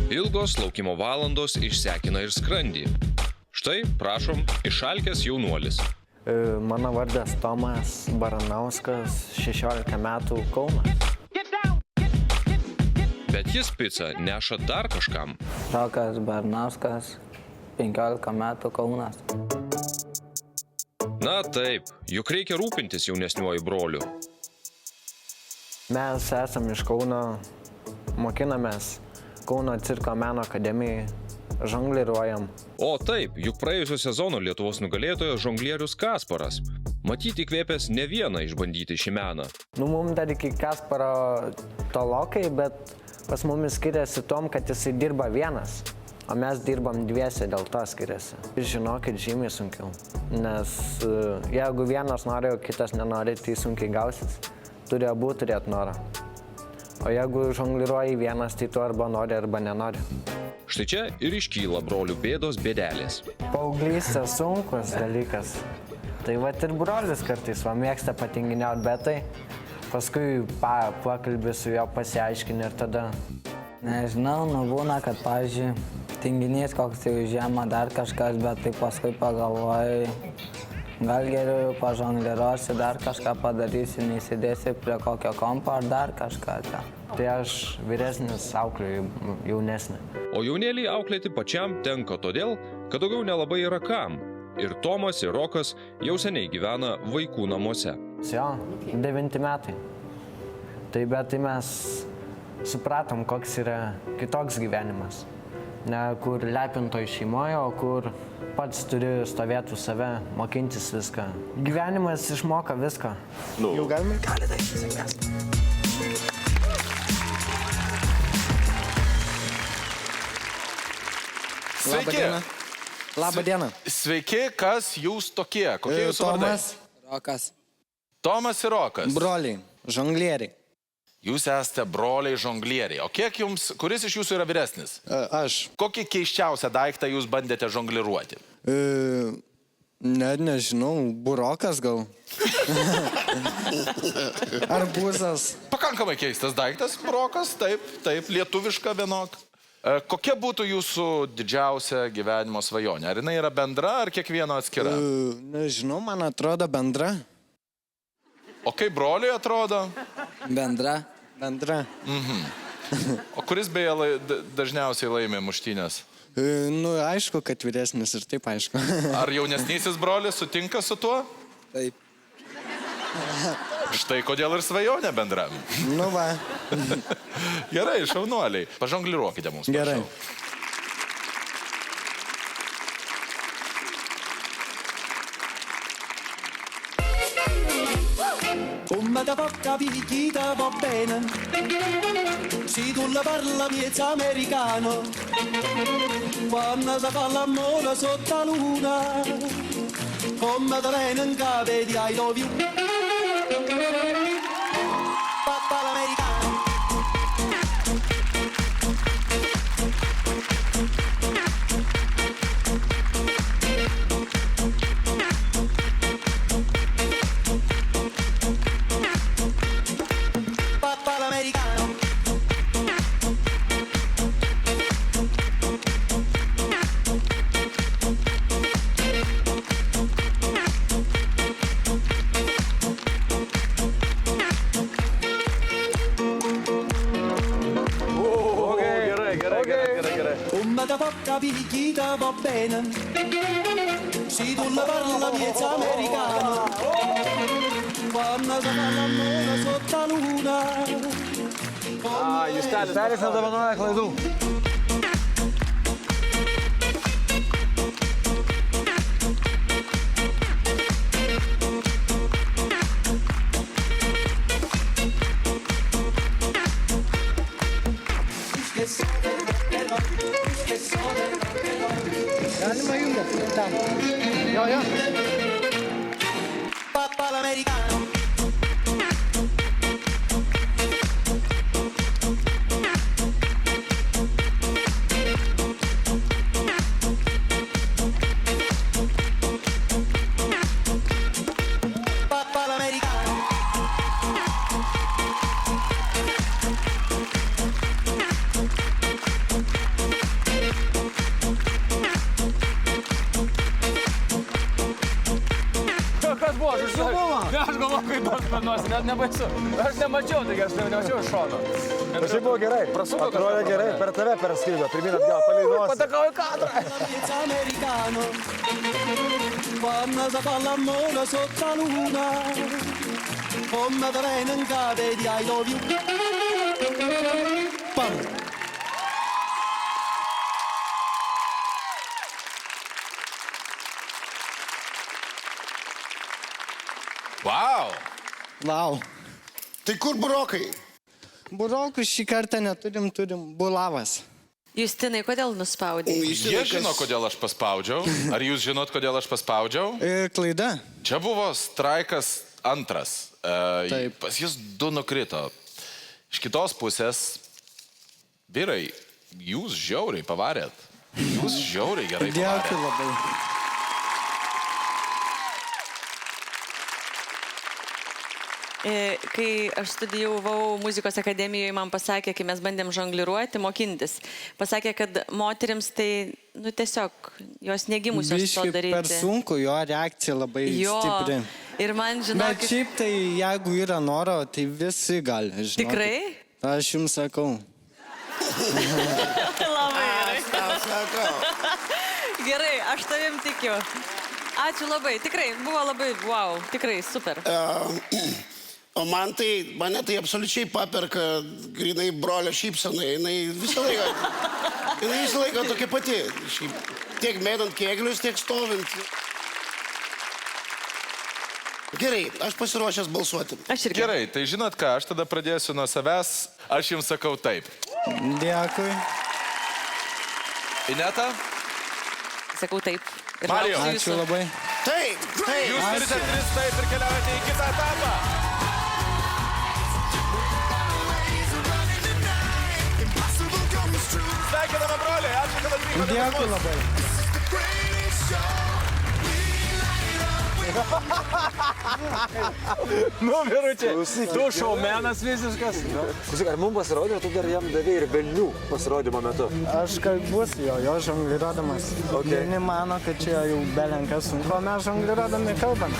Ilgos laukimo valandos išsekina ir skrandį. Štai, prašom, išalkęs jaunuolis. Mano vardas Tomas Baranauskas, 16 metų, Kaunas. Bet jis picą neša dar kažkam. Rokas Baranauskas, 15 metų, Kaunas. Na taip, juk reikia rūpintis jaunesniuoju broliu. Mes esam iš Kauno, mokinamės Kauno cirko meno akademijai, žongliruojam. O taip, juk praėjusio sezono Lietuvos nugalėtojas žonglierius Kasparas. Matyt įkvėpęs ne vieną išbandyti šį meną. Mums dar iki Kasparo tolokai, bet pas mumis skiriasi tom, kad jisai dirba vienas, o mes dirbam dviese, dėl to skiriasi. Žinokit, žymiai sunkiau, nes jeigu vienas nori, o kitas nenori, tai sunkiai gausis. Turi abu turėti norą. O jeigu žongliruoji vienas, tai tu arba nori, arba nenori. Štai čia ir iškyla brolių bėdos bėdelės. Paauglystė sunkus dalykas. Tai vat ir brolis kartais mėgsta patinginiauti, bet tai paskui pakalbį su juo pasiaiškini ir tada. Nežinau, būna, kad, pavyzdžiui, tinginys koks tai užėma dar kažkas, bet tai paskui pagalvoji, gal geriau pažongliruosi, dar kažką padarysi, neįsidėsi prie kokio kompo ar dar kažką. Tai aš vyresnis auklėju jaunesnį. O jaunėlį auklėti pačiam tenka todėl, kad daugiau nelabai yra kam. Ir Tomas, ir Rokas jau seniai gyvena vaikų namuose. Jo, 9 metai. Tai bet tai mes supratom, koks yra kitoks gyvenimas. Ne kur lepintoj šeimoje, o kur pats turi stovėti už save, mokintis viską. Gyvenimas išmoka viską. Jau galime? Gali daryti sėkmės. Sveiki. Labą dieną. Sveiki, kas jūs tokie? Kokie jūsų vardai? Tomas. Rokas. Tomas ir Rokas. Broliai, žonglieriai. Jūs esate broliai žonglieriai. O kiek jums, kuris iš jūsų yra vyresnis? Aš. Kokį keisčiausią daiktą jūs bandėte žongliruoti? Nežinau, burokas gal. Arbūzas. Pakankamai keistas daiktas, burokas, taip, lietuviška vienok. Kokia būtų jūsų didžiausia gyvenimo svajonė? Ar jinai yra bendra, ar kiekvieno atskira? Nežinau, man atrodo bendra. O kaip broliui atrodo? Bendra. Bendra. O kuris beje dažniausiai laimė muštynės? Aišku, kad vyresnis ir taip aišku. Ar jaunesnysis brolis sutinka su tuo? Taip. Štai kodėl ir svajonė bendra. Nu va. Gerai, šaunuoliai. Pažongliruokite mums. Gerai. Prašau. Come da porca picchita va bene, si tu la parla miezza americano, quando si fa l'amore sotto la luna, come da bene in capo di I love you. Papà l'americano. Picchita va bene, si tu la parla miezza americano, quando si fa l'amore sotto la luna. Peris nedovanoja klaidų. Galima jungia tam. Jo. Papà l'americano. Rokui baksmenuosi, net nebaisu. Aš nemačiau, taigi aš nemačiau iš šono. Bet šiaip buvo gerai. Prasuko Atrodė gerai, per tave perskrido, pirmin atgal paleidos. Patekau į kadrą. Miezza americano, quando si fa l'amore sotto la luna, come te viene in cave di I love you. Pam. Wow. Vau. Tai kur burokai? Burokų šį kartą neturim, turim bulavas. Justinai, kodėl nuspaudai? Jie žino, kodėl aš paspaudžiau. Ar jūs žinot, kodėl aš paspaudžiau? Klaida. Čia buvo straikas antras. Taip. Pas jūs du nukrito. Iš kitos pusės, vyrai, jūs žiauriai pavarėt. Jūs žiauriai gerai pavarėt. Dėkui labai. Kai aš studijavau muzikos akademijoje, man pasakė, kai mes bandėm žongliruoti, mokintis, pasakė, kad moterims tai, nu tiesiog, jos negimusios to Biški daryti. per sunku, jo reakcija labai stipri. Ir man, Bet žinokit, šiaip tai, jeigu yra noro, tai visi gali, žinokit. tikrai? Aš jums sakau. Labai gerai. Tau sakau. Gerai, aš tavim tikiu. Ačiū labai, tikrai, buvo labai, wow, tikrai, super. O mane tai absoliučiai paperka grinai brolio šypsena. Jinai visą laiką tokia pati. Šiaip, tiek mėdant kėglius, tiek stovint. Gerai, aš pasiruošęs balsuoti. Aš irgi. Gerai, tai žinot ką, aš tada pradėsiu nuo savęs. Aš jums sakau taip. Dėkui. Ineta? Sakau taip. Ir Marijau. lauksiu Ačiū jūsų. labai. Taip, taip. Jūs turite 3 taip ir keliaujate į kitą etapą. Sveikiname, broliai, ačiū, kad atvykote. Dėkui labai. Nu, vyručiai, tu šaumenas visiškas. Klausyk, ar mums pasirodė, tu dar jam davė ir velnių pasirodymo metu? Aš kalbuosi jo žongliruodamas. Okay. Vieni mano, kad čia jau belenkas sunku, o mes žongliruodami kalbame.